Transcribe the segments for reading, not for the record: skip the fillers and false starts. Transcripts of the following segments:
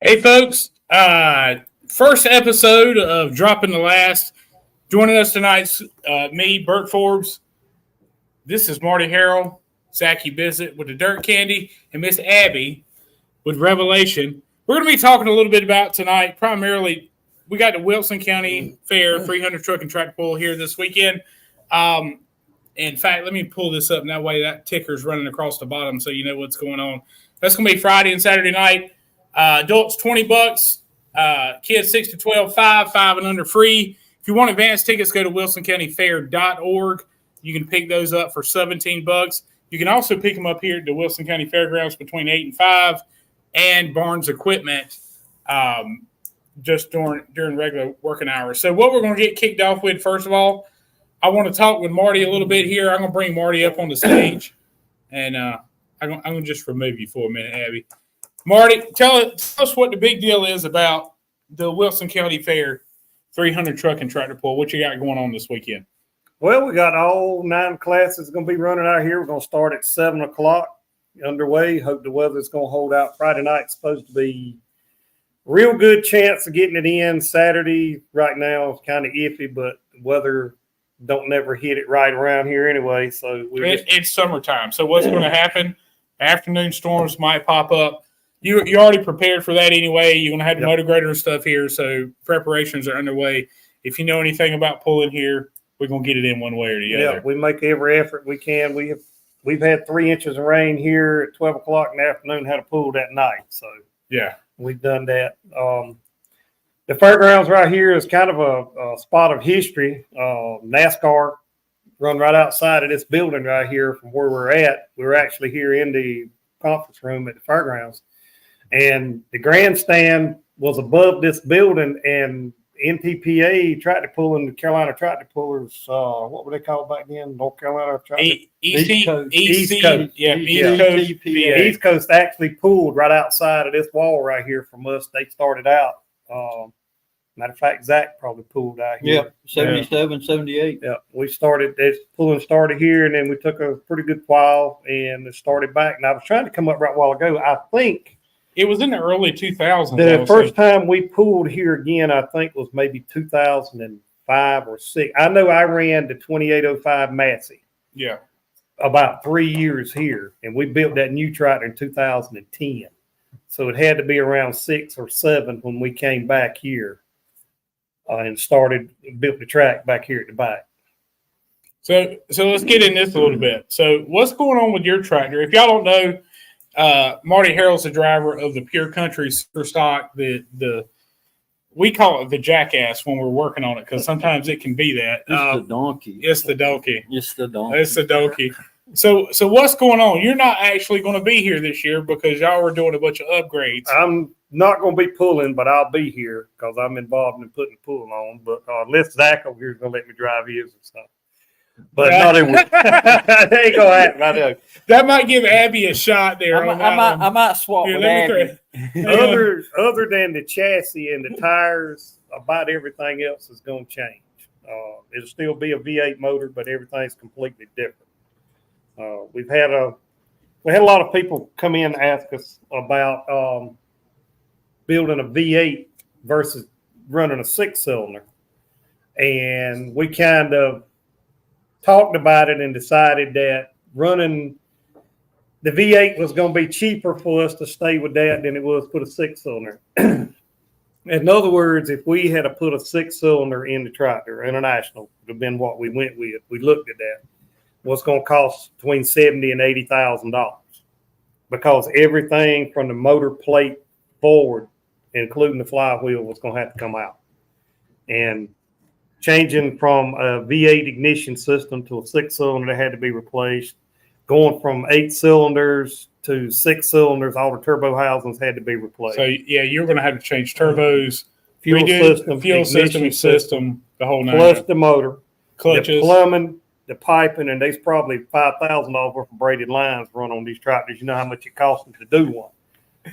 Hey, folks. First episode of Dropping the Last. Joining us tonight's me, Bert Forbes. This is Marty Harrell, Zacky Bissette with the Dirt Candy, and Miss Abby with Revvelation. We're going to be talking a little bit about tonight. Primarily, we got the Wilson County Fair 300 truck and tractor pull here this weekend. In fact, let me pull this up, and that way that ticker's running across the bottom so you know what's going on. That's going to be Friday and Saturday night. Adults, $20. Kids 6 to 12, five and under free. If you want advance tickets, go to wilsoncountyfair.org. You can pick those up for $17. You can also pick them up here at the Wilson County Fairgrounds between 8 and 5 and Barnes Equipment just during regular working hours. So what we're going to get kicked off with, first of all, I want to talk with Marty a little bit here. I'm going to bring Marty up on the stage, and I'm going to just remove you for a minute, Abby. Marty, tell us what the big deal is about the Wilson County Fair 300 truck and tractor pull. What you got going on this weekend? Well, we got all 9 classes going to be running out here. We're going to start at 7 o'clock underway. Hope the weather's going to hold out. Friday night's supposed to be real good chance of getting it in. Saturday right now is kind of iffy, but the weather don't never hit it right around here anyway. So it's summertime. So what's going to happen? Afternoon storms might pop up. You're already prepared for that anyway. You're going to have the motor grader and stuff here, so preparations are underway. If you know anything about pulling here, we're going to get it in one way or the other. Yeah, we make every effort we can. We've had 3 inches of rain here at 12 o'clock in the afternoon, had a pull that night. So yeah, we've done that. The fairgrounds right here is kind of a spot of history. NASCAR run right outside of this building right here from where we're at. We're actually here in the conference room at the fairgrounds. And the grandstand was above this building, and NTPA tractor pulling, the Carolina tractor pullers, what were they called back then? North Carolina tractor? East Coast. Yeah, East Coast actually pulled right outside of this wall right here from us. They started out. Matter of fact, Zach probably pulled out here. Yeah, 77, 78. Yeah, we started, this pulling started here, and then we took a pretty good while, and it started back. And I was trying to come up right a while ago. I think it was in the early 2000s. The first time we pulled here again, I think, was maybe 2005 or 6. I know I ran the 2805 Massey. Yeah. About 3 years here, and we built that new tractor in 2010. So it had to be around 6 or 7 when we came back here and built the track back here at the back. So let's get in this a little bit. So what's going on with your tractor? If y'all don't know, Marty Harrell's the driver of the Pure Country Super Stock. We call it the Jackass when we're working on it because sometimes it can be that. It's the donkey. It's the donkey. It's the donkey. It's the donkey. So what's going on? You're not actually going to be here this year because y'all were doing a bunch of upgrades. I'm not going to be pulling, but I'll be here because I'm involved in putting the pull on. But unless Zach over here is going to let me drive his and stuff. But not it ain't gonna happen. I know. That might give Abby a shot there. I might swap with Abby. Other than the chassis and the tires, about everything else is going to change. It'll still be a V8 motor, but everything's completely different. We had a lot of people come in and ask us about building a V8 versus running a 6-cylinder, and we kind of talked about it and decided that running the V8 was going to be cheaper for us to stay with that than it was put a 6-cylinder. In other words, if we had to put a 6-cylinder in the tractor, international would have been what we went with. We looked at that. What's going to cost between $70,000 and $80,000 because everything from the motor plate forward, including the flywheel, was going to have to come out. And changing from a V8 ignition system to a 6-cylinder that had to be replaced, going from 8 cylinders to 6 cylinders, all the turbo housings had to be replaced. So, yeah, you're going to have to change turbos, fuel system, the whole nine. Plus the motor, clutches, the plumbing, the piping, and there's probably $5,000 worth of braided lines run on these tractors. You know how much it costs them to do one.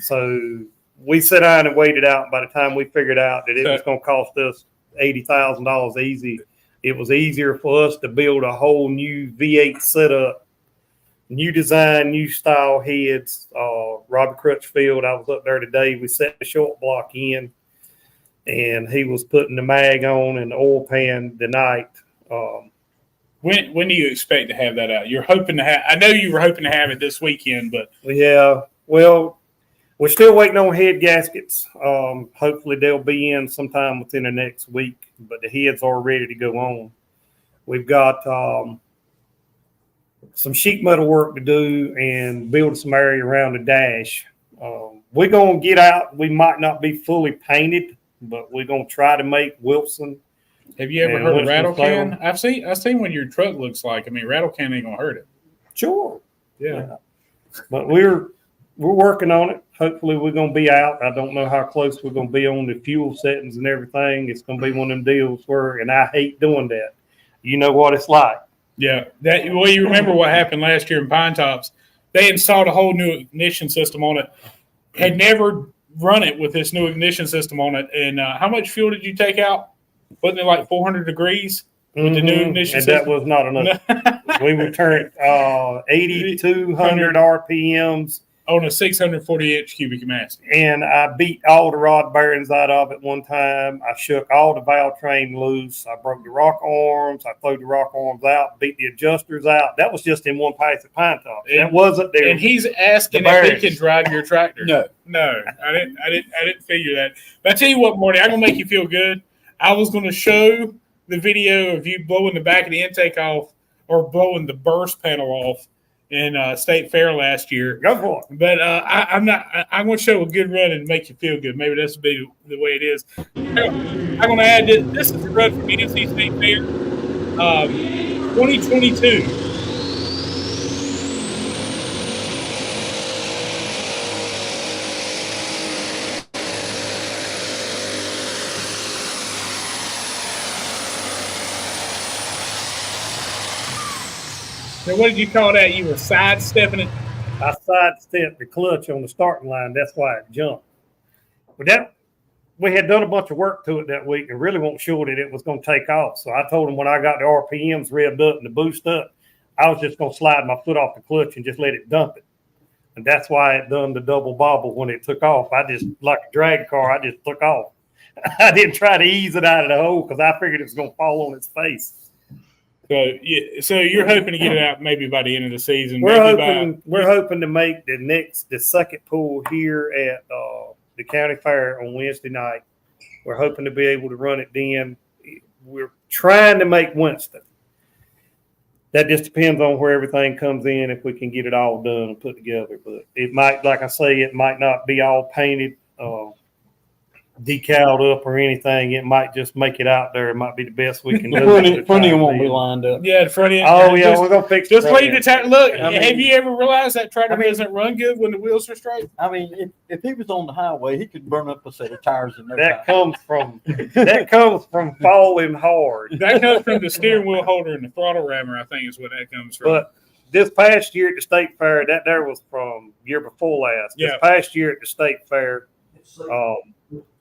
So we sat down and waited out. By the time we figured out that it was going to cost us $80,000 easy, it was easier for us to build a whole new V8 setup new design, new style heads. Robert Crutchfield, I was up there today. We set the short block in, and he was putting the mag on and the oil pan tonight. When do you expect to have that out? You're hoping to have. I know you were hoping to have it this weekend, but yeah, well, we're still waiting on head gaskets. Hopefully they'll be in sometime within the next week, but the heads are ready to go on. We've got some sheet metal work to do and build some area around the dash. We're going to get out. We might not be fully painted, but we're going to try to make Wilson. Have you ever heard of rattle can? I've seen what your truck looks like. I mean, rattle can ain't going to hurt it. Sure. Yeah. But we're working on it. Hopefully we're going to be out. I don't know how close we're going to be on the fuel settings and everything. It's going to be one of them deals where, and I hate doing that. You know what it's like. Yeah. Well, you remember what happened last year in Pine Tops. They installed a whole new ignition system on it. Had never run it with this new ignition system on it. And how much fuel did you take out? Wasn't it like 400 degrees with the new ignition system? And that was not enough. We returned 8,200 RPMs. On a 640-inch cubic mass. And I beat all the rod bearings out of it one time. I shook all the valve train loose. I broke the rock arms. I threw the rock arms out, beat the adjusters out. That was just in one pass at Pine Top. That wasn't there. And he's asking if he can drive your tractor. No, I didn't figure that. But I tell you what, Marty, I'm gonna make you feel good. I was gonna show the video of you blowing the back of the intake off or blowing the burst panel off in State Fair last year. Go for it. But I'm not. I'm going to show a good run and make you feel good. Maybe that's be the way it is. I'm going to add this. This is a run from the NC State Fair, 2022. So what did you call that? You were sidestepping it? I sidestepped the clutch on the starting line. That's why it jumped. But we had done a bunch of work to it that week and really wasn't sure that it was going to take off. So I told him when I got the RPMs revved up and the boost up, I was just going to slide my foot off the clutch and just let it dump it. And that's why it done the double bobble when it took off. I just, like a drag car, I just took off. I didn't try to ease it out of the hole because I figured it was going to fall on its face. So you're hoping to get it out maybe by the end of the season. We're hoping to make the second pull here at the county fair on Wednesday night. We're hoping to be able to run it then. We're trying to make Winston. That just depends on where everything comes in, if we can get it all done and put together. But it might, like I say, it might not be all painted, decaled up or anything. It might just make it out there. It might be the best we can do. Front end won't be lined up. Yeah, the front end. Oh, yeah, we're going to fix it. Just wait to look. Have you ever realized that tractor doesn't run good when the wheels are straight? I mean, if he was on the highway, he could burn up a set of tires in no that time. comes from falling hard. That comes from the steering wheel holder and the throttle rammer, I think is what that comes from. But this past year at the state fair, that there was from year before last. This past year at the state fair,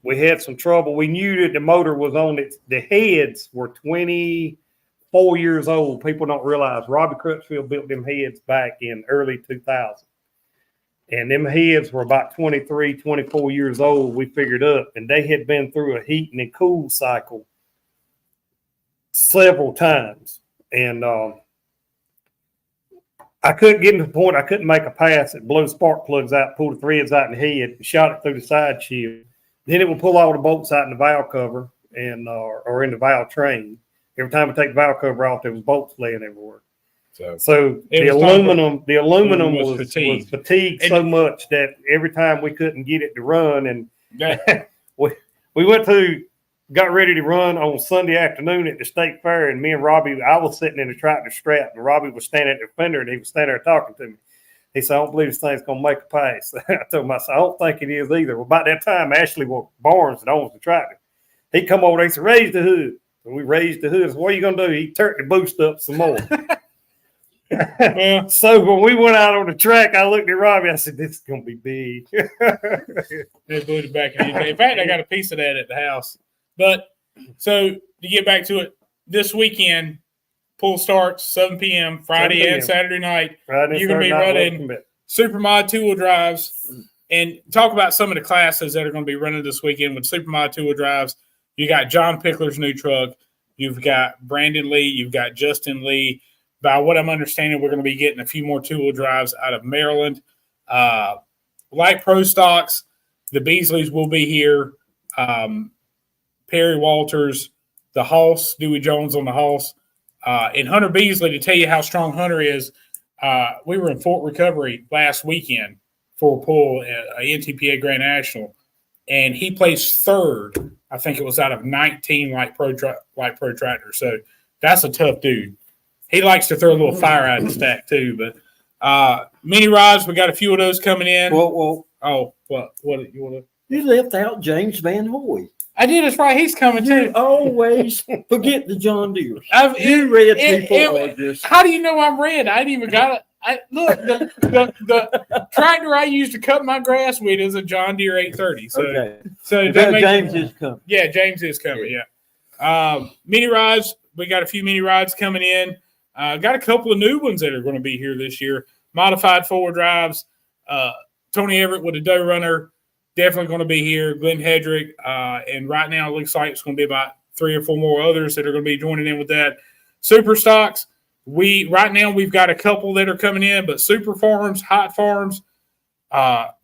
we had some trouble. We knew that the motor was on it. The heads were 24 years old. People don't realize Robbie Crutchfield built them heads back in early 2000. And them heads were about 23, 24 years old, we figured up. And they had been through a heat and cool cycle several times. And I couldn't get to the point. I couldn't make a pass. It blew spark plugs out, pulled the threads out in the head, and shot it through the side shield. Then it will pull all the bolts out in the valve cover and or in the valve train. Every time we take the valve cover off, there was bolts laying everywhere. So the aluminum was fatigued so much that every time we couldn't get it to run, and we got ready to run on Sunday afternoon at the state fair, and me and Robbie, I was sitting in the tractor strap, and Robbie was standing at the fender, and he was standing there talking to me. He said, "I don't believe this thing's going to make a pass." I told him, I said, "I don't think it is either." Well, about that time, Ashley Barnes that owns the tractor, he come over there, he said, "Raise the hood." So we raised the hood. I said, "What are you going to do?" He turned the boost up some more. So when we went out on the track, I looked at Robbie. I said, "This is going to be big." They blew it back. In fact, I got a piece of that at the house. But so to get back to it, this weekend, Pool starts 7 p.m. Friday 7 p.m. and Saturday night. Friday, You're going to be running Supermod 2-wheel drives. And talk about some of the classes that are going to be running this weekend with Supermod 2-wheel drives. You got John Pickler's new truck. You've got Brandon Lee. You've got Justin Lee. By what I'm understanding, we're going to be getting a few more 2-wheel drives out of Maryland. Light Pro Stocks, the Beasleys will be here. Perry Walters, the Hoss, Dewey Jones on the Hoss. And Hunter Beasley, to tell you how strong Hunter is, we were in Fort Recovery last weekend for a pool at NTPA Grand National, and he placed third. I think it was out of 19 light pro tractors. So that's a tough dude. He likes to throw a little fire out of the stack too. But mini rods, we got a few of those coming in. Well. Oh, what you want to? You left out James Van Hoy. I did. That's right. He's coming too. You always forget the John Deere. You red people are just. How do you know I'm red? I didn't even got it. Look, the tractor I used to cut my grass with is a John Deere 830. So, okay. So James is coming. Yeah, James is coming. Yeah. Mini rods. We got a few mini rods coming in. Got a couple of new ones that are going to be here this year. Modified 4-wheel drives. Tony Everett with a dough runner. Definitely going to be here. Glenn Hedrick. And right now it looks like it's going to be about 3 or 4 more others that are going to be joining in with that. Super stocks. Right now we've got a couple that are coming in, but Super Farms, Hot Farms,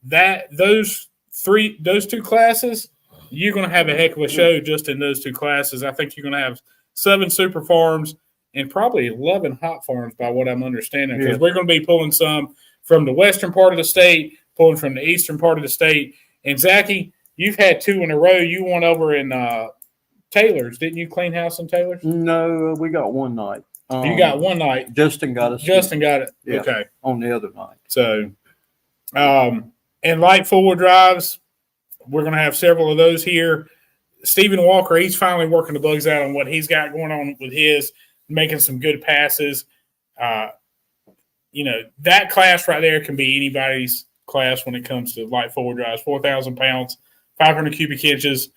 those 2 classes, you're going to have a heck of a show just in those 2 classes. I think you're going to have 7 Super Farms and probably 11 Hot Farms by what I'm understanding, because we're going to be pulling some from the western part of the state, pulling from the eastern part of the state. And Zacky, you've had 2 in a row. You won over in Taylor's, didn't you? Clean house in Taylor's? No, we got one night. You got one night. Justin got us. Justin got it. Yeah, okay. On the other night. So, and light 4-wheel drives, we're going to have several of those here. Stephen Walker, he's finally working the bugs out on what he's got going on with his, making some good passes. That class right there can be anybody's class when it comes to light 4-wheel drives. 4,000 pounds, 500 cubic inches,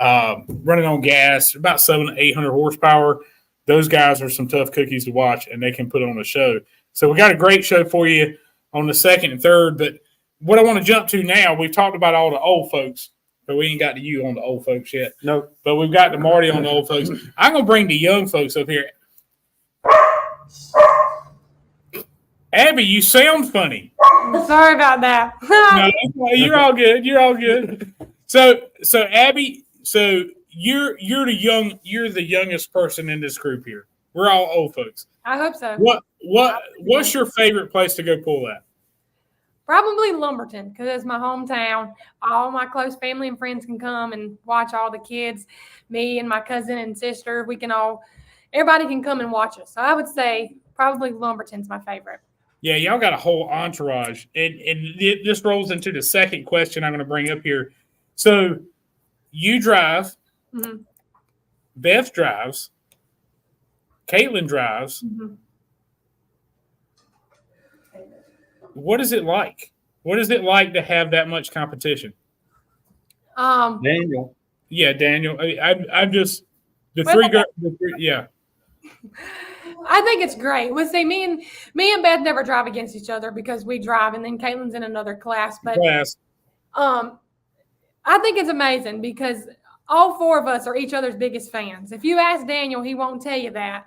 running on gas, about 700 to 800 horsepower. Those guys are some tough cookies to watch, and they can put on a show. So we got a great show for you on the 2nd and 3rd. But what I want to jump to now, we've talked about all the old folks, but we ain't got to you on the old folks yet. No. But we've got the Marty on the old folks. I'm going to bring the young folks up here. Abby, you sound funny. Sorry about that. No, you're all good. You're all good. So Abby, you're the youngest person in this group here. We're all old folks. I hope so. What's your favorite place to go pull at? Probably Lumberton, because it's my hometown. All my close family and friends can come and watch all the kids. Me and my cousin and sister, everybody can come and watch us. So I would say probably Lumberton's my favorite. Yeah, y'all got a whole entourage. And this rolls into the second question I'm going to bring up here. So you drive, Mm-hmm. Beth drives, Caitlin drives. Mm-hmm. What is it like? What is it like to have that much competition? Daniel. Yeah, Daniel. I'm just the three girls. Yeah. I think it's great. Well, see, me and Beth never drive against each other because we drive, and then Caitlin's in another class. But I think it's amazing because all 4 of us are each other's biggest fans. If you ask Daniel, he won't tell you that.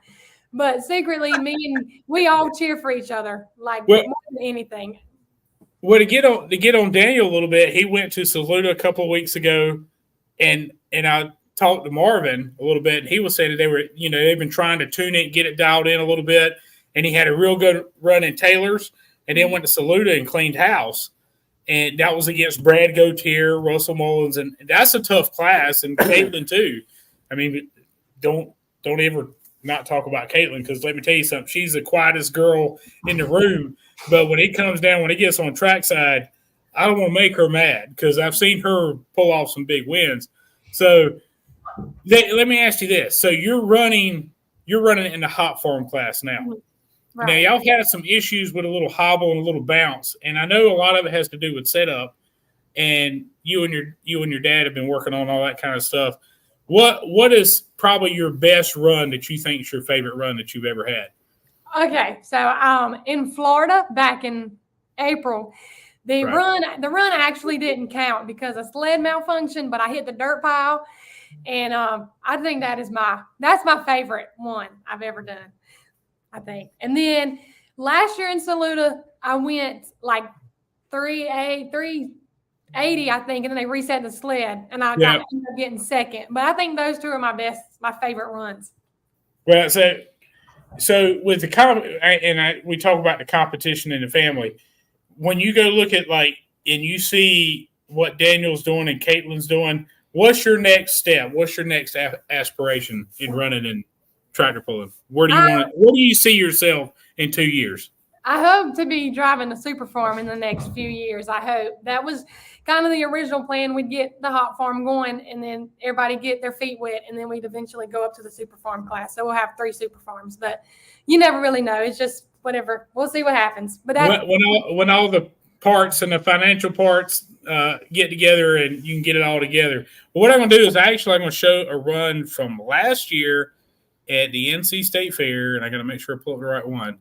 But secretly, we all cheer for each other more than anything. Well, to get on Daniel a little bit, he went to Saluda a couple of weeks ago, and I talked to Marvin a little bit. And he was saying that they've been trying to tune it, get it dialed in a little bit, and he had a real good run in Taylor's, and then went to Saluda and cleaned house. And that was against Brad Gautier, Russell Mullins, and that's a tough class, and Caitlin too. I mean, don't ever not talk about Caitlin, because let me tell you something, she's the quietest girl in the room. But when it gets on trackside, I don't want to make her mad, because I've seen her pull off some big wins. So let me ask you this: so you're running in the hot farm class now. Right. Now, y'all had some issues with a little hobble and a little bounce, and I know a lot of it has to do with setup, and you and your dad have been working on all that kind of stuff. What is probably your best run that you think is your favorite run that you've ever had? Okay, so in Florida back in April, the Right. run actually didn't count because a sled malfunctioned, but I hit the dirt pile, and I think that's my favorite one I've ever done, I think. And then last year in Saluda, I went like 380, I think, and then they reset the sled, and I ended up getting second. But I think those two are my favorite runs. Well, so with the we talk about the competition in the family. When you go look at and you see what Daniel's doing and Caitlin's doing, what's your next step? What's your next aspiration in running and tractor pulling? Where do you see yourself in 2 years? I hope to be driving a super farm in the next few years. I hope. That was kind of the original plan. We'd get the hot farm going, and then everybody get their feet wet, and then we'd eventually go up to the super farm class. So we'll have 3 super farms, but you never really know. It's just whatever. We'll see what happens. But when all the parts and the financial parts get together and you can get it all together. But what I'm going to do is I'm going to show a run from last year at the NC State Fair, and I got to make sure I pull up the right one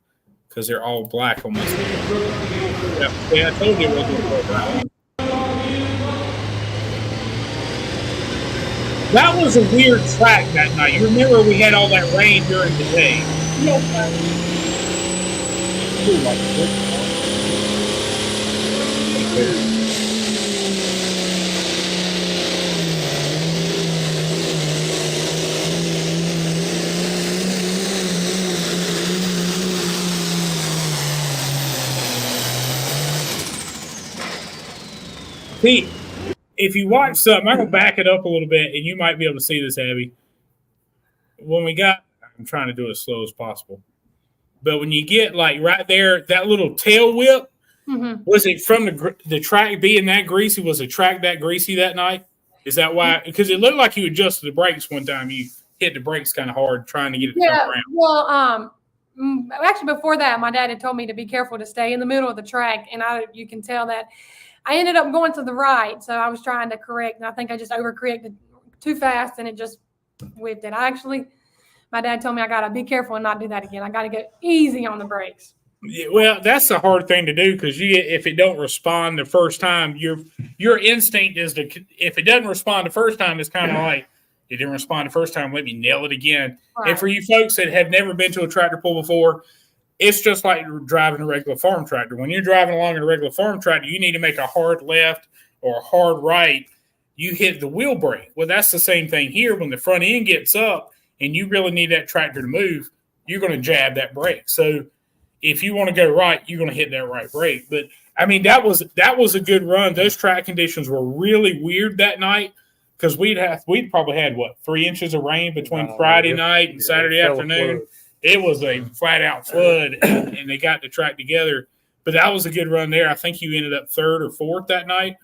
because they're all black on this one. Yeah, I told you it wasn't the right one. That was a weird track that night. You remember we had all that rain during the day. Yes, See, if you watch something, I'm going to back it up a little bit, and you might be able to see this, Abby. I'm trying to do it as slow as possible. But when you get right there, that little tail whip, was it from the track being that greasy? Was the track that greasy that night? Is that why? Because it looked like you adjusted the brakes one time. You hit the brakes kind of hard trying to get it to come around. Well, actually before that, my dad had told me to be careful to stay in the middle of the track, and you can tell that I ended up going to the right, so I was trying to correct, and I think I just overcorrected too fast, and it just whipped it. My dad told me I got to be careful and not do that again. I got to get easy on the brakes. Yeah, well, that's a hard thing to do because if it don't respond the first time, your instinct is if it doesn't respond the first time, it's kind of like it didn't respond the first time. Let me nail it again. Right. And for you folks that have never been to a tractor pull before, it's just like driving a regular farm tractor. When you're driving along in a regular farm tractor, you need to make a hard left or a hard right. You hit the wheel brake. Well, that's the same thing here. When the front end gets up and you really need that tractor to move, you're going to jab that brake. So if you want to go right, you're going to hit that right brake. But, I mean, that was a good run. Those track conditions were really weird that night because we'd probably had, 3 inches of rain between Friday night and Saturday afternoon. It was a flat-out flood, and they got the track together. But that was a good run there. I think you ended up 3rd or 4th that night.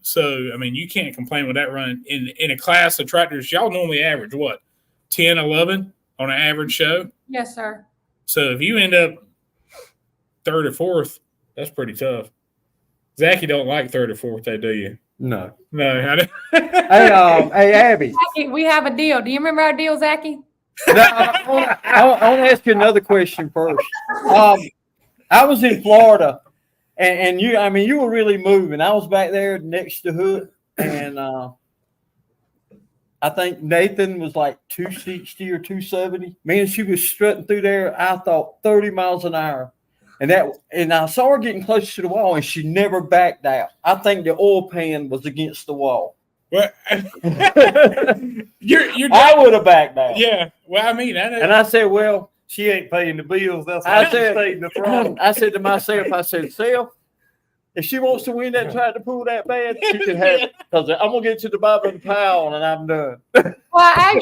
So, I mean, you can't complain with that run. In a class of tractors, y'all normally average, 10, 11 on an average show? Yes, sir. So if you end up 3rd or 4th, that's pretty tough. Zacky don't like 3rd or 4th, though, do you? No. No. Hey, Abby. Zacky, we have a deal. Do you remember our deal, Zacky? I want to ask you another question first. I was in Florida, and you were really moving. I was back there next to Hood, and I think Nathan was like 260 or 270. Man, she was strutting through there. I thought 30 miles an hour, and I saw her getting close to the wall, and she never backed out. I think the oil pan was against the wall. Well, you're I would have backed out. Yeah. Well, I mean, and I said, well, she ain't paying the bills. That's why she stayed in the front. I said to myself, Self, if she wants to win that trying to pull that bad, she can have it. Because I'm going to get to the bottom of the pile and I'm done. Well, I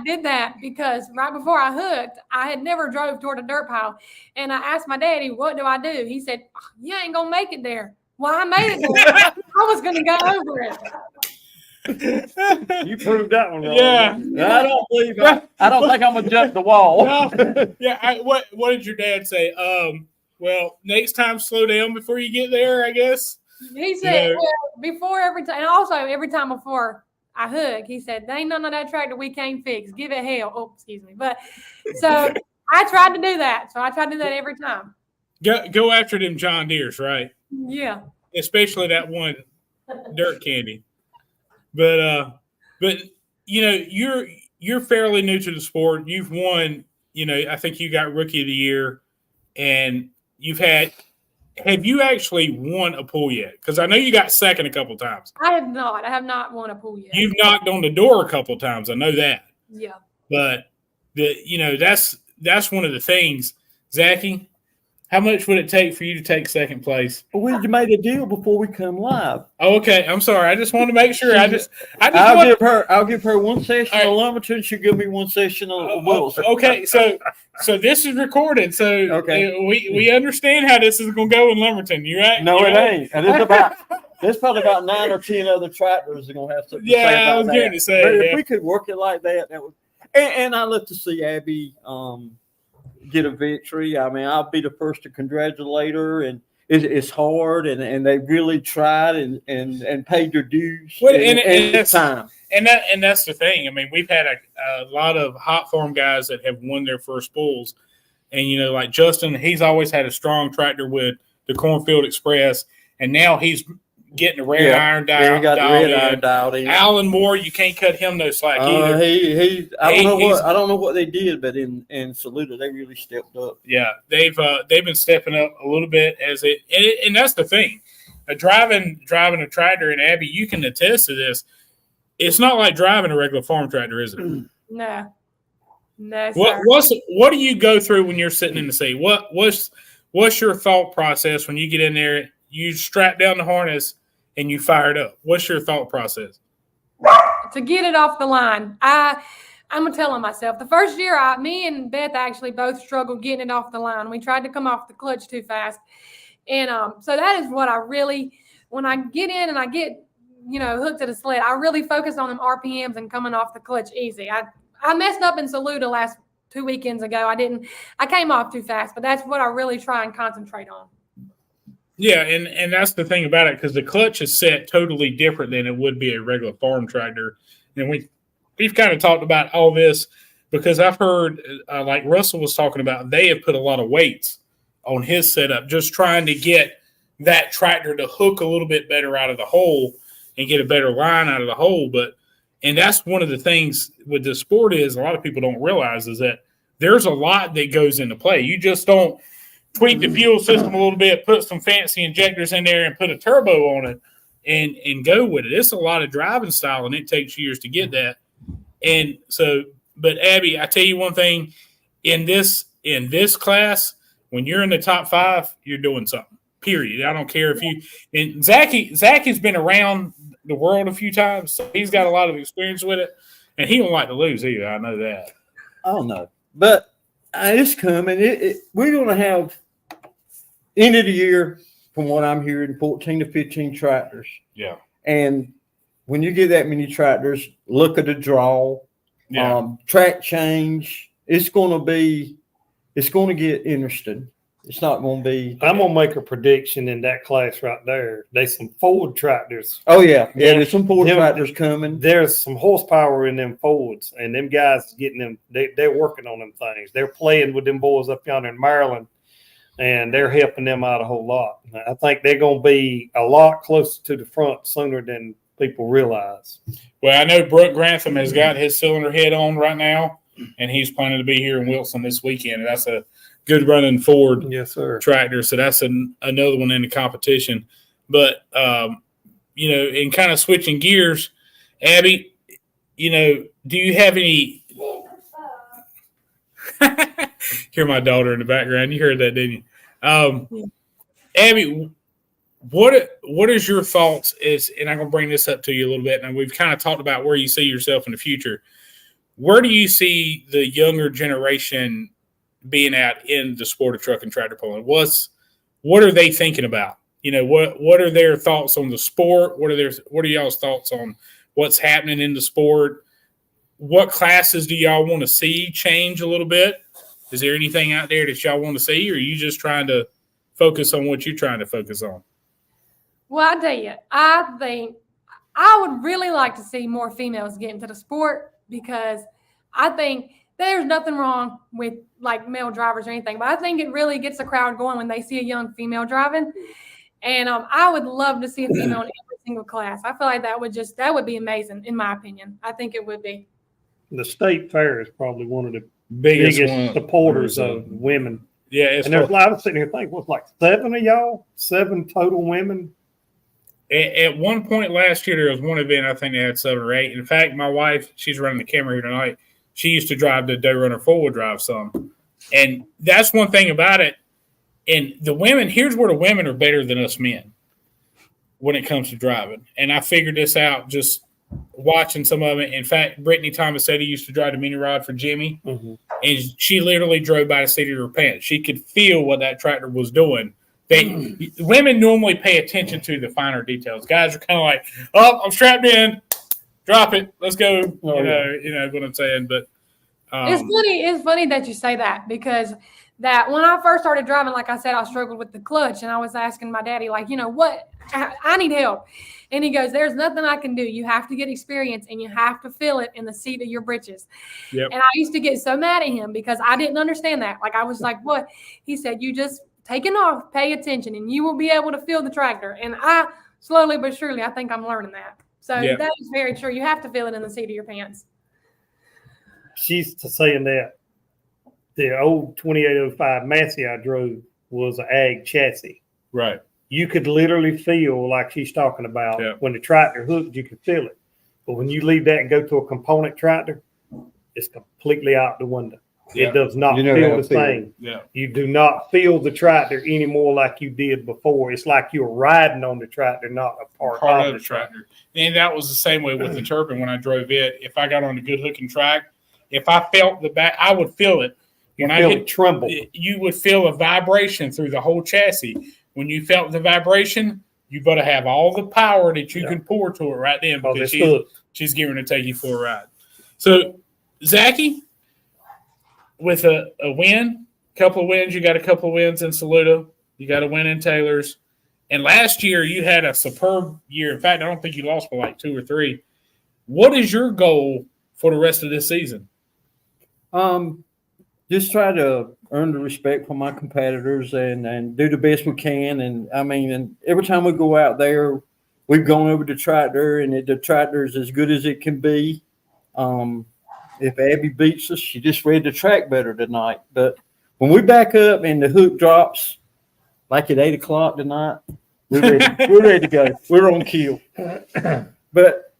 did that because right before I hooked, I had never drove toward a dirt pile. And I asked my daddy, what do I do? He said, you ain't going to make it there. Well, I made it there. I was going to go over it. You proved that one wrong. Yeah. I don't think I'm going to jump the wall. No. Yeah. What did your dad say? Well, next time slow down before you get there, I guess. He said, well, before every time, and also every time before I hug. He said, "There ain't none of that tractor we can't fix. Give it hell." Oh, excuse me. But so I tried to do that. So I try to do that every time. Go after them John Deeres, right? Yeah. Especially that one dirt candy. But you're fairly new to the sport. You've won, I think you got Rookie of the Year, and have you actually won a pool yet? Because I know you got second a couple times. I have not. I have not won a pool yet. You've knocked on the door a couple times. I know that. Yeah. But that's one of the things, Zacky. How much would it take for you to take second place? But we made a deal before we come live. Oh, okay. I'm sorry. I just wanted to make sure. I'll give her one session of Lumberton. She'll give me one session of Wilson. Okay. So this is recorded. So we understand how this is going to go in Lumberton. You right? No, it ain't. And there's probably about 9 or 10 other tractors that are going to have something to say about I was going to say. But if we could work it like that would. And I love to see Abby get a victory. I mean, I'll be the first to congratulate her, and it's hard, and they really tried and paid their dues. And that's time. And that's the thing. I mean, we've had a lot of hot farm guys that have won their first bulls, and like Justin, he's always had a strong tractor with the Cornfield Express, and now he's getting the red iron dialed in. Alan Moore, you can't cut him no slack either. I don't know what they did, but in Saluda they really stepped up. Yeah, they've been stepping up a little bit and that's the thing. Driving a tractor, and Abby, you can attest to this. It's not like driving a regular farm tractor, is it? No. No. What do you go through when you're sitting in the seat? What's your thought process when you get in there? You strap down the harness and you fire it up. What's your thought process? To get it off the line. I'm going to tell on myself. The first year, me and Beth actually both struggled getting it off the line. We tried to come off the clutch too fast. And so that is what I really, when I get in and I get, hooked to the sled, I really focus on them RPMs and coming off the clutch easy. I messed up in Saluda last 2 weekends ago. I came off too fast, but that's what I really try and concentrate on. Yeah, and that's the thing about it, because the clutch is set totally different than it would be a regular farm tractor. And we've kind of talked about all this because I've heard, like Russell was talking about, they have put a lot of weights on his setup, just trying to get that tractor to hook a little bit better out of the hole and get a better line out of the hole. And that's one of the things with the sport is a lot of people don't realize is that there's a lot that goes into play. You just don't tweak the fuel system a little bit, put some fancy injectors in there and put a turbo on it and go with it. It's a lot of driving style, and it takes years to get that. And so, but Abby, I tell you one thing, in this class, when you're in the top 5, you're doing something, period. I don't care if you – and Zacky's been around the world a few times, so he's got a lot of experience with it, and he don't like to lose either. I know that. I don't know. But it's coming. We're going to have – end of the year, from what I'm hearing, 14 to 15 tractors. Yeah. And when you get that many tractors, look at the draw, track change. It's going to get interesting. It's not going to be. I'm going to make a prediction in that class right there. There's some Ford tractors. Oh, yeah. Yeah, there's some Ford tractors coming. There's some horsepower in them Fords, and them guys getting them, they're working on them things. They're playing with them boys up yonder in Maryland. And they're helping them out a whole lot. I think they're going to be a lot closer to the front sooner than people realize. Well, I know Brooke Grantham has got his cylinder head on right now, and he's planning to be here in Wilson this weekend. And that's a good running Ford tractor. So that's another one in the competition. But, in kind of switching gears, Abby, do you have any – hear my daughter in the background. You heard that, didn't you? Abby, what is your thoughts and I'm going to bring this up to you a little bit, and we've kind of talked about where you see yourself in the future. Where do you see the younger generation being at in the sport of truck and tractor pulling? What are they thinking about? What are their thoughts on the sport? What are y'all's thoughts on what's happening in the sport? What classes do y'all want to see change a little bit? Is there anything out there that y'all want to see, or are you just trying to focus on what you're trying to focus on? Well, I tell you, I think I would really like to see more females get into the sport because I think there's nothing wrong with like male drivers or anything, but I think it really gets the crowd going when they see a young female driving. And I would love to see a female in every single class. I feel like that would be amazing, in my opinion. I think it would be. The state fair is probably one of the biggest supporters of women. Yeah, and there's a lot of sitting here thinking, what's like 7 of y'all? 7 total women? At one point last year, there was one event, I think they had 7 or 8. In fact, my wife, she's running the camera here tonight. She used to drive the Day Runner 4-wheel drive some. And that's one thing about it. And the women, here's where the women are better than us men when it comes to driving. And I figured this out just watching some of it. In fact, Brittany Thomas said he used to drive the mini rod for Jimmy. Mm-hmm. And she literally drove by the seat of her pants. She could feel what that tractor was doing. Women normally pay attention to the finer details. Guys are kind of like, oh, I'm strapped in. Drop it. Let's go. You know what I'm saying? But it's funny that you say that because that when I first started driving, like I said, I struggled with the clutch and I was asking my daddy, like, you know what? I need help. And he goes, there's nothing I can do. You have to get experience and you have to feel it in the seat of your britches. Yep. And I used to get so mad at him because I didn't understand that. Like, I was like, what? He said, you just take it off, pay attention, and you will be able to feel the tractor. And I slowly but surely, I think I'm learning that. So that is very true. You have to feel it in the seat of your pants. She's saying that the old 2805 Massey I drove was an ag chassis. Right. You could literally feel like she's talking about when the tractor hooked, you could feel it. But when you leave that and go to a component tractor, it's completely out the window. It does not feel the same. Yeah. You do not feel the tractor anymore like you did before. It's like you're riding on the tractor, not a part of the tractor. And that was the same way with the Turbine when I drove it. If I got on a good hooking track, if I felt the back, I would feel it. When I hit tremble, you would feel a vibration through the whole chassis. When you felt the vibration, you better have all the power that you can pour to it right then because she's getting to take you for a ride. So, Zacky, with a win, couple of wins, you got a couple of wins in Saluda. You got a win in Taylor's. And last year, you had a superb year. In fact, I don't think you lost by like 2 or 3. What is your goal for the rest of this season? Just try to earn the respect from my competitors and do the best we can. And I mean, and every time we go out there, we've gone over the tractor, and the tractor is as good as it can be. If Abby beats us, she just read the track better tonight. But when we back up and the hook drops, like at 8 o'clock tonight, we're ready to go. We're on kill. But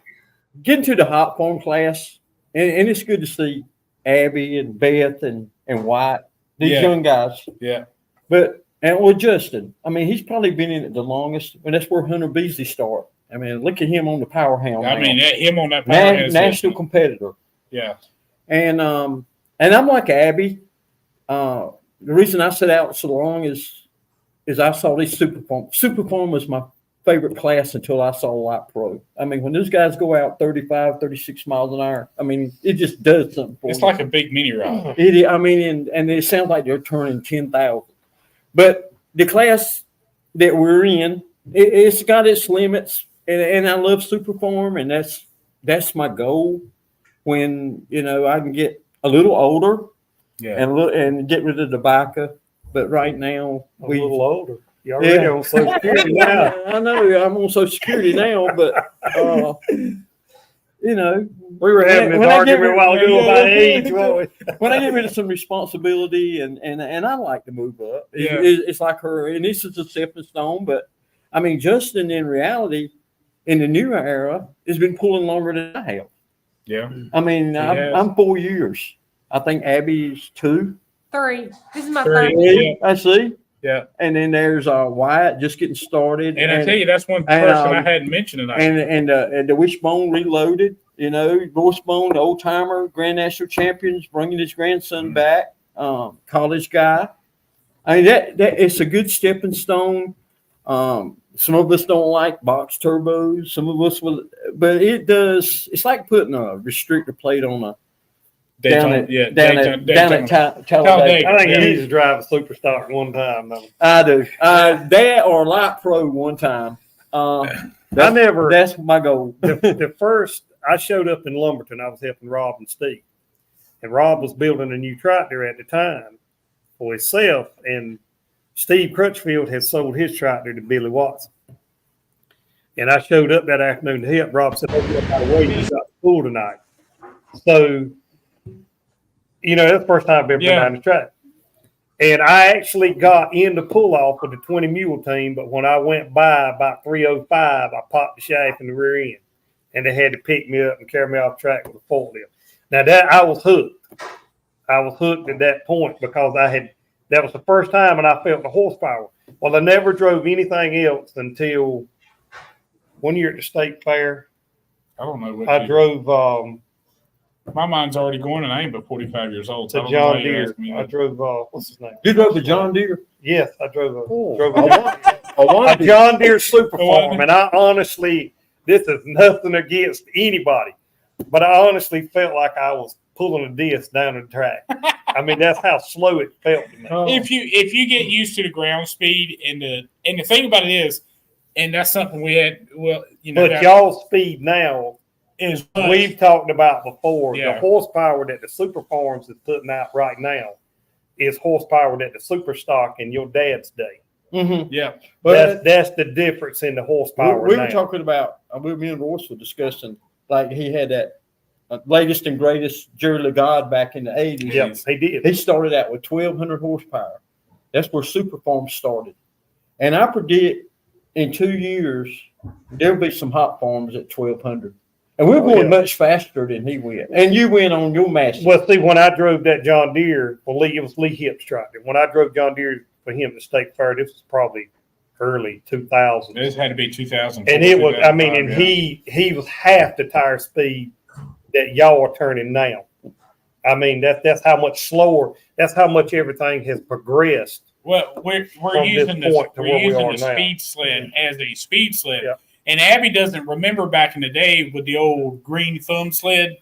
getting to the hot form class, and it's good to see Abby and Beth and White, these young guys. Yeah. With Justin, I mean, he's probably been in it the longest, and that's where Hunter Beasley started. I mean, look at him on the Power Hound. I mean, him on that Power Hound. National competitor. Yeah. And I'm like Abby. The reason I set out so long is I saw these Superform. Superform was my favorite class until I saw Light Pro. I mean, when those guys go out 35, 36 miles an hour, I mean, it just does something for you. It's like a big mini ride. I mean, and it sounds like they're turning 10,000. But the class that we're in, it's got its limits, and I love Superform, and that's my goal. When I can get a little older, and get rid of the biker. But right now a little older. You're already on Social Security now. I know I'm on Social Security now, but we were having an argument a while ago about age. When I get rid of some responsibility, and I like to move up, it's like her, and this is a stepping stone. But I mean, Justin, in reality, in the newer era, has been pulling longer than I have. Yeah. I mean, I'm 4 years. I think Abby's 2. 3. This is my 3rd. Yeah. I see. Yeah. And then there's Wyatt just getting started. And I tell you, that's one person I hadn't mentioned tonight. And the Wishbone Reloaded, Wishbone, the old timer, Grand National Champions, bringing his grandson back, college guy. I mean, that it's a good stepping stone. Some of us don't like box turbos. Some of us will, but it does. It's like putting a restrictor plate on a Daytona. Down at Talladega. I think you need to drive a Superstock one time, though. I do. That or Light Pro one time. That's my goal. the first I showed up in Lumberton, I was helping Rob and Steve. And Rob was building a new tractor at the time for himself. And Steve Crutchfield had sold his tractor to Billy Watson. And I showed up that afternoon to help. Rob said, "Oh, by the way, you got school tonight." So, that's the first time I've ever been down the track. And I actually got in the pull-off with the 20 mule team, but when I went by about 3:05, I popped the shaft in the rear end. And they had to pick me up and carry me off track with a forklift. Now, I was hooked. I was hooked at that point because that was the first time and I felt the horsepower. Well, I never drove anything else until one year at the state fair. I don't know what I drove my mind's already going, and I ain't but 45 years old. the John Deere. I drove what's his name? You drove a John Deere? Yes, I drove a a John Deere Super Farm, and I honestly, this is nothing against anybody, but I honestly felt like I was pulling a disc down the track. I mean, that's how slow it felt to me. If you get used to the ground speed and the thing about it is, and that's something we had. Well, but y'all's speed now is we've talked about before. Yeah. The horsepower that the Super Farms is putting out right now is horsepower that the Super Stock in your dad's day. Mm-hmm. Yeah, But that's the difference in the horsepower. we were talking about. Me and Royce were discussing like he had that latest and greatest Jerry God back in the 80s. Yep, he did. He started out with 1,200 horsepower. That's where Super Farms started. And I predict in 2 years, there'll be some hot farms at 1,200. And we're going much faster than he went. And you went on your master. Well, see, when I drove that John Deere, it was Lee Hipp's tractor. When I drove John Deere for him at the State Fair, this was probably early 2000s. this had to be 2000. And it was, he was half the tire speed that y'all are turning now. I mean, that's how much slower, that's how much everything has progressed. Well, we're using the speed sled as a speed sled. Yeah. And Abby doesn't remember back in the day with the old green thumb sled,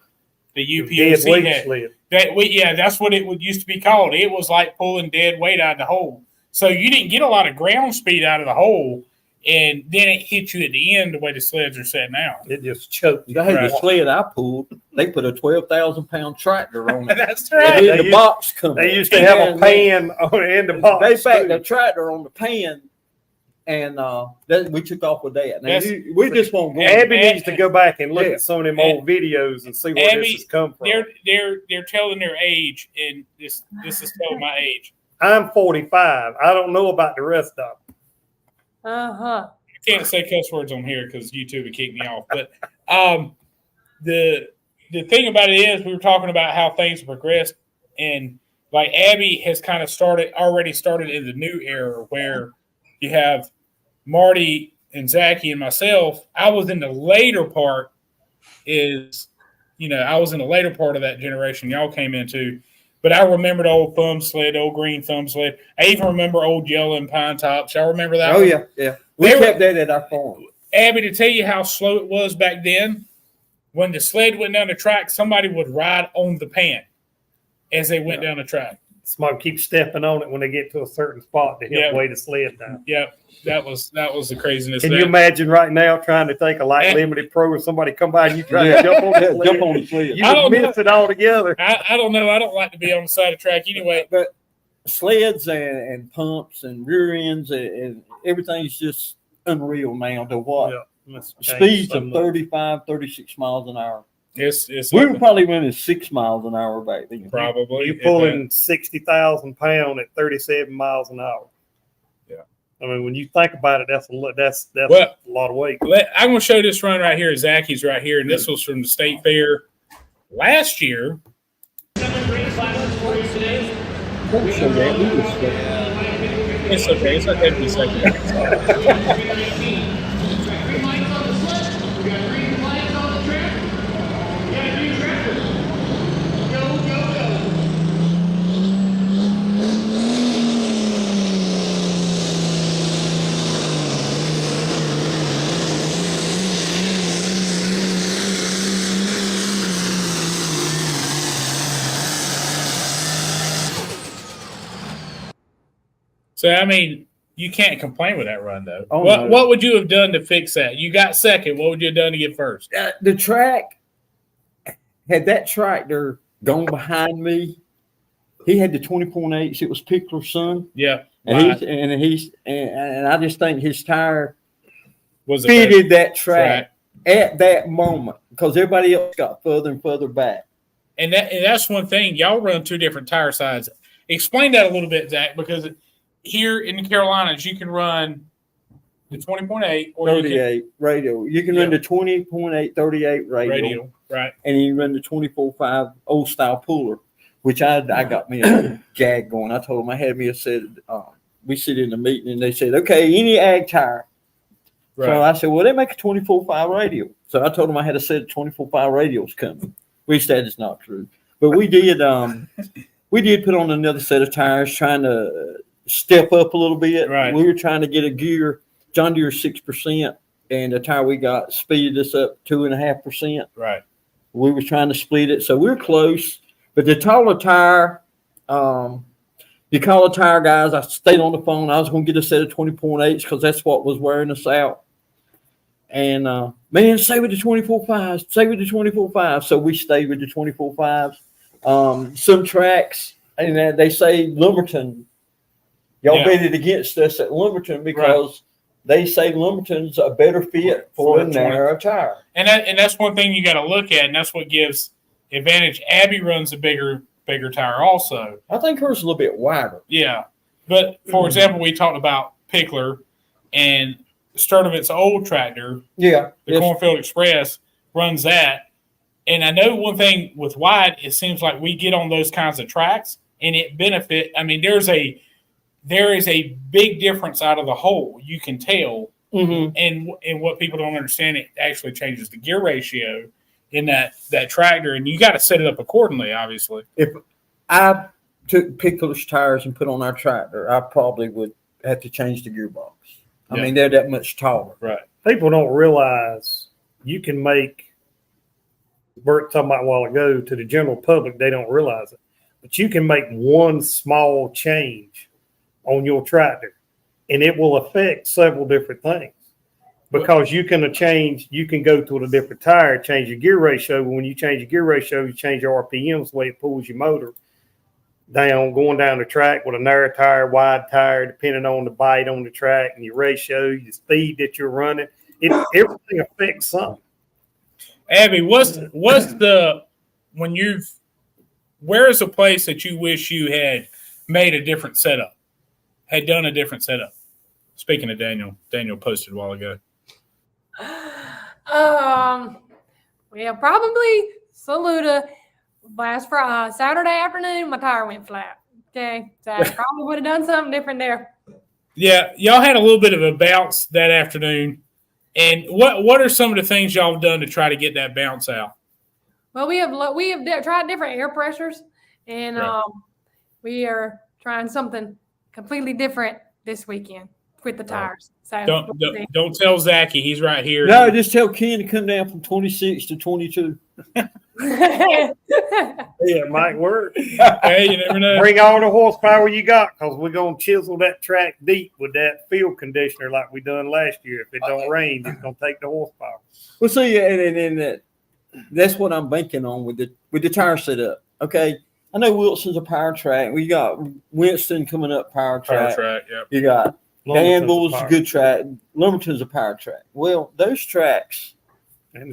the UPOC had. Sled. That's what it used to be called. It was like pulling dead weight out of the hole. So you didn't get a lot of ground speed out of the hole, and then it hit you at the end the way the sleds are set now. It just choked. The sled I pulled, they put a 12,000-pound tractor on it. That's right. And then the box come. They used to have a pan on the end of the box. They packed the tractor on the pan, and we took off with that. Now, we just won't go. Abby needs to go back and look at some of them old videos and see where this has come from. They're telling their age, and this is telling my age. I'm 45. I don't know about the rest of them. Uh-huh. I can't say cuss words on here because YouTube would kick me off. But the thing about it is, we were talking about how things have progressed, and like Abby has kind of already started in the new era where you have Marty and Zacky and myself. I was in the later part I was in the later part of that generation y'all came into. But I remember the old thumb sled, old green thumb sled. I even remember old yellow and pine tops. Y'all remember that? Oh, yeah. We kept that at our farm. Abby, to tell you how slow it was back then, when the sled went down the track, somebody would ride on the pan as they went down the track. Somebody keeps stepping on it when they get to a certain spot to help weigh the sled down. Yep, that was the craziness. Can you imagine right now trying to take a light limited pro and somebody come by and you try to jump on the sled? You would miss it altogether. I don't know. I don't like to be on the side of the track anyway. But sleds and pumps and rear ends and everything's just unreal now to what? Yeah, speeds of 35, 36 miles an hour. We were probably running 6 miles an hour back then. Probably. You're pulling 60,000 pounds at 37 miles an hour. Yeah. I mean, when you think about it, that's a lot of weight. I'm going to show this run right here. Zacky's right here, and this was from the state fair last year. It's okay. It's okay to be second. So, I mean, You can't complain with that run, though. Oh, what no. What would you have done to fix that? You got second. What would you have done to get first? The track, had that tractor gone behind me, he had the 20.8s. It was Pickler's son. Yeah. And Right. and I just think his tire Was it fitted that track at that moment because everybody else got further and further back. And that's one thing. Y'all run two different tire sides. Explain that a little bit, Zach, because here in the Carolinas, you can run the 20.8 or 38 radial. You can run the 20.8 38 radial, right? and you run the 24.5 old style puller, which I got me a Jag going. I told them I had me a set. We sit in the meeting and they said, okay, any ag tire. Right. So I said, well, they make a 24.5 radial. So I told them I had a set of 24.5 radials coming, which that is not true. But we did put on another set of tires trying to step up a little bit. Right. We were trying to get a gear, John Deere 6%, and the tire we got speeded us up 2.5%. Right. We were trying to split it. So we're close. But the taller tire, you call the tire guys, I stayed on the phone. I was going to get a set of 20.8s because that's what was wearing us out. And, man, stay with the 24.5s. Stay with the 24.5s. So we stayed with the 24.5s. Some tracks, and they say Lumberton. Y'all betted against us at Lumberton because they say Lumberton's a better fit for a narrow tire. And that's one thing you got to look at, and that's what gives advantage. Abby runs a bigger tire also. I think hers is a little bit wider. Yeah. But, for example, we talked about Pickler and Sturdivant's old tractor. Yeah. The Cornfield Express runs that. And I know one thing with Wyatt, it seems like we get on those kinds of tracks and it benefit. I mean, there is a big difference out of the hole. You can tell. Mm-hmm. And what people don't understand, it actually changes the gear ratio in that tractor, and you got to set it up accordingly, obviously. If I took Pickler's tires and put on our tractor, I probably would have to change the gearbox. I mean, they're that much taller. Right. People don't realize you can make, Bert talking about a while ago, to the general public, they don't realize it. But you can make one small change on your tractor, and it will affect several different things. Because you can go to a different tire, change your gear ratio. When you change your gear ratio, you change your RPMs, the way it pulls your motor down, going down the track with a narrow tire, wide tire, depending on the bite on the track and your ratio, your speed that you're running. Everything affects something. Abby, where is a place that you wish you had made a different setup, had done a different setup? Speaking of Daniel posted a while ago. Well, probably Saluda. Last Friday, Saturday afternoon, my tire went flat. Okay, so I probably would have done something different there. Yeah, y'all had a little bit of a bounce that afternoon. And what are some of the things y'all have done to try to get that bounce out? Well, we have tried different air pressures, and we are trying something completely different this weekend with the tires. So don't tell Zacky, he's right here. No, just tell Ken to come down from 26 to 22. Yeah, it might work. Hey, you never know. Bring all the horsepower you got, because we're going to chisel that track deep with that field conditioner like we done last year. If it don't rain, it's going to take the horsepower. Well, see, and that's what I'm banking on with the tire setup. Okay, I know Wilson's a power track. We got Winston coming up power track. Yep. You got Danville's a good track. Lumberton's a power track. Well, those tracks,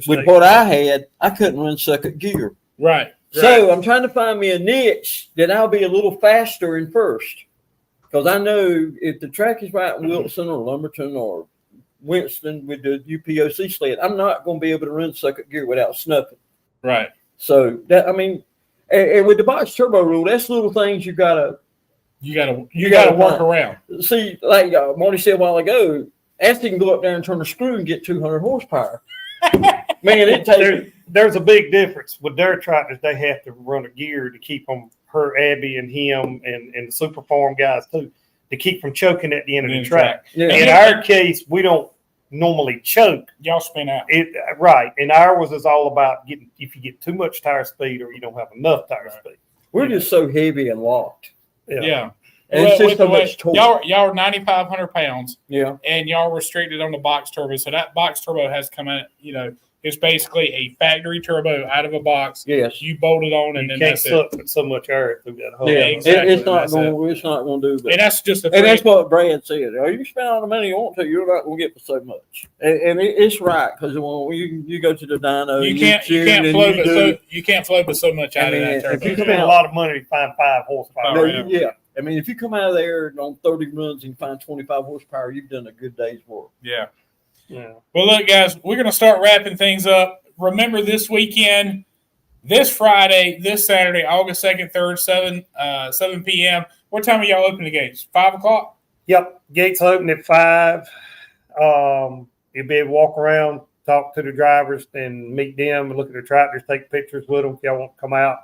with what I had, I couldn't run second gear. Right. So I'm trying to find me a niche that I'll be a little faster in first. Because I know if the track is right in Wilson or Lumberton or Winston with the UPOC sled, I'm not going to be able to run second gear without snuffing. Right. So that, I mean, and with the box turbo rule, that's little things you gotta work around. See, like Marty said a while ago, Aston can go up there and turn a screw and get 200 horsepower. Man, it takes. There's a big difference with their tractors. They have to run a gear to keep them, Abby and him and the super farm guys too, to keep from choking at the end of the track. Yeah. In our case, we don't normally choke. Y'all spin out. Right. And ours is all about getting, if you get too much tire speed or you don't have enough tire speed. We're just so heavy and locked. Yeah. And it's just so the way- much torque. y'all are 9,500 pounds, Yeah. and y'all are restricted on the box turbo. So that box turbo has come out. It's basically a factory turbo out of a box. Yes. You bolt it on, and You then can't that's it. suck so much air through that hole. Yeah, exactly. it's not That's going. It's not going to do that. And that's just a. And that's what Brad said. Oh, you spend all the money you want to, you're not going to get for so much. And it's right because when you go to the dyno, you and can't tune and flow, you but do- you can't flow but so much out I mean, of that if turbo. you You come spend a out- lot of money to find 5 horsepower. No, yeah. yeah. I mean, if you come out of there on 30 runs and you find 25 horsepower, you've done a good day's work. Yeah. Yeah. Well, look, guys, we're going to start wrapping things up. Remember this weekend, this Friday, this Saturday, August 2nd, 3rd, 7 p.m. What time are y'all open the gates? 5 o'clock? Yep. Gates open at 5. You'll be able to walk around, talk to the drivers, and meet them, look at the tractors, take pictures with them if y'all want to come out.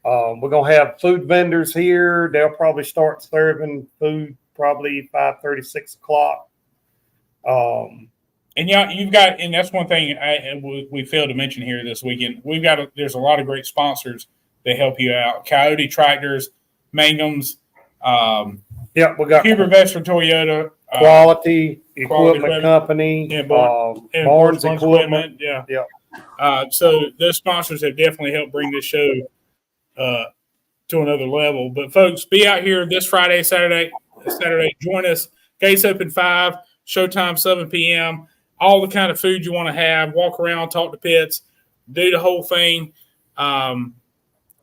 We're going to have food vendors here. They'll probably start serving food probably 5:30, 6 o'clock. And you've got, and that's one thing we failed to mention here this weekend. There's a lot of great sponsors that help you out. Coyote Tractors, Mangum's, Yep, we got Huber Vester Toyota, Quality Equipment Equipment. Company, Yeah, and Barnes Equipment. Yeah. Yeah. So those sponsors have definitely helped bring this show to another level. But folks, be out here this Friday, Saturday. Join us. Gates open 5, showtime 7 p.m. All the kind of food you want to have. Walk around, talk to pits, do the whole thing.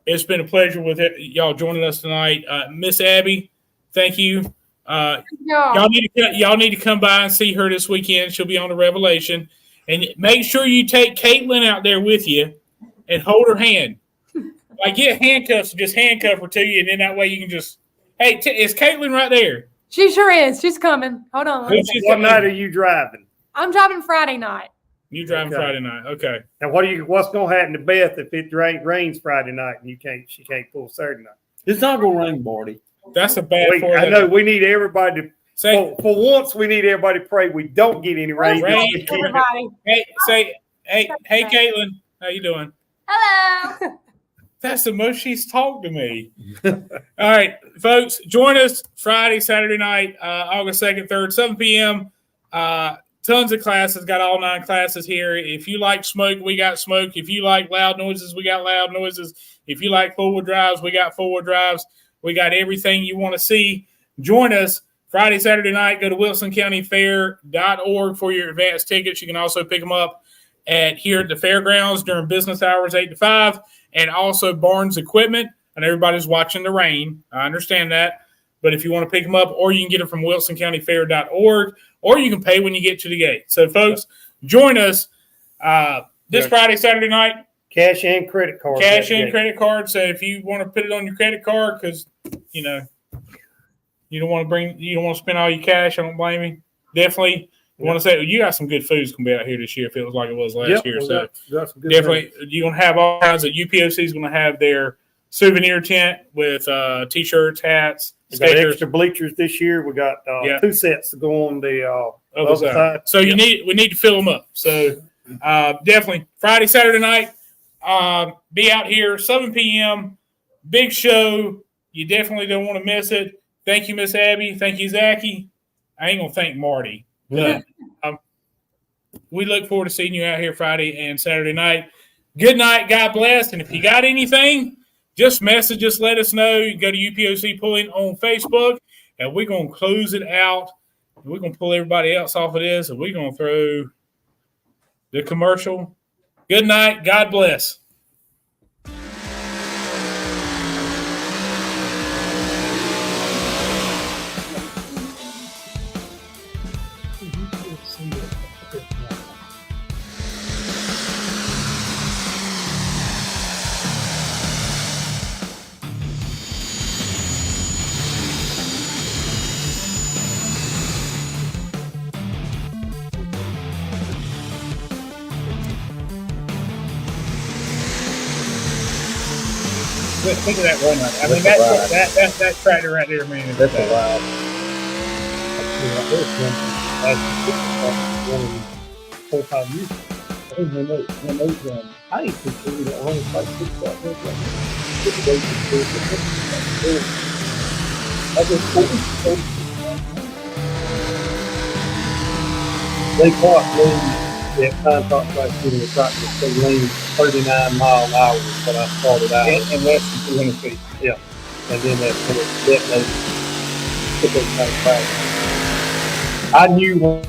It's been a pleasure with y'all joining us tonight. Miss Abby, thank you. Y'all need to come by and see her this weekend. She'll be on the Revvelation. And make sure you take Caitlin out there with you and hold her hand. Like, get handcuffs, just handcuff her to you, and then that way you can just, hey, is Caitlin right there? She sure is. She's coming. Hold on. What night are you driving? I'm driving Friday night. You driving Okay. Friday night. Okay. And what's going to happen to Beth if it rains Friday night and she can't pull Saturday night? It's not going to rain, Marty. That's a bad I know we need everybody to. Say, For once, we need everybody to pray we don't get any rain. Rain. this weekend. Everybody. hey, Caitlin, how you doing? Hello. That's the most she's talked to me. All right, folks, join us Friday, Saturday night, August 2nd, 3rd, 7 p.m. Tons of classes, got all 9 classes here. If you like smoke, we got smoke. If you like loud noises, we got loud noises. If you like four-wheel drives, we got four-wheel drives. We got everything you want to see. Join us Friday, Saturday night. Go to wilsoncountyfair.org for your advance tickets. You can also pick them up here at the fairgrounds during business hours, 8 to 5, and also Barnes Equipment. And everybody's watching the rain. I understand that. But if you want to pick them up, or you can get them from wilsoncountyfair.org, or you can pay when you get to the gate. So, folks, join us this Friday, Saturday night. Cash and credit card. Credit card. So if you want to put it on your credit card, because you don't want to spend all your cash. I don't blame you. Definitely, want to say you got some good foods gonna be out here this year. If it was like it was last year, so got some good definitely you're gonna have all kinds of UPOC is gonna have their souvenir tent with t-shirts, hats, We got stickers. extra bleachers this year. We got 2 sets to go on the Other side. So we need to fill them up. So definitely Friday, Saturday night. Be out here 7 p.m. Big show. You definitely don't want to miss it. Thank you, Miss Abby. Thank you, Zacky. I ain't gonna thank Marty, but we look forward to seeing you out here Friday and Saturday night. Good night. God bless. And if you got anything, just message us. Let us know. You can go to UPOC Pulling on Facebook, and we're gonna close it out. We're gonna pull everybody else off of this, and we're gonna throw the commercial. Good night. God bless. Think of that run right. I mean, that tractor right there, man. That's a lot. 4 or 5 years. I ain't too sure that only like 6 o'clock. They caught me at contact right shooting the tractor. They leaned 39 mile an hour when I started out. And less than 200 feet. Yeah. And then that when it detonated, took everything back. I knew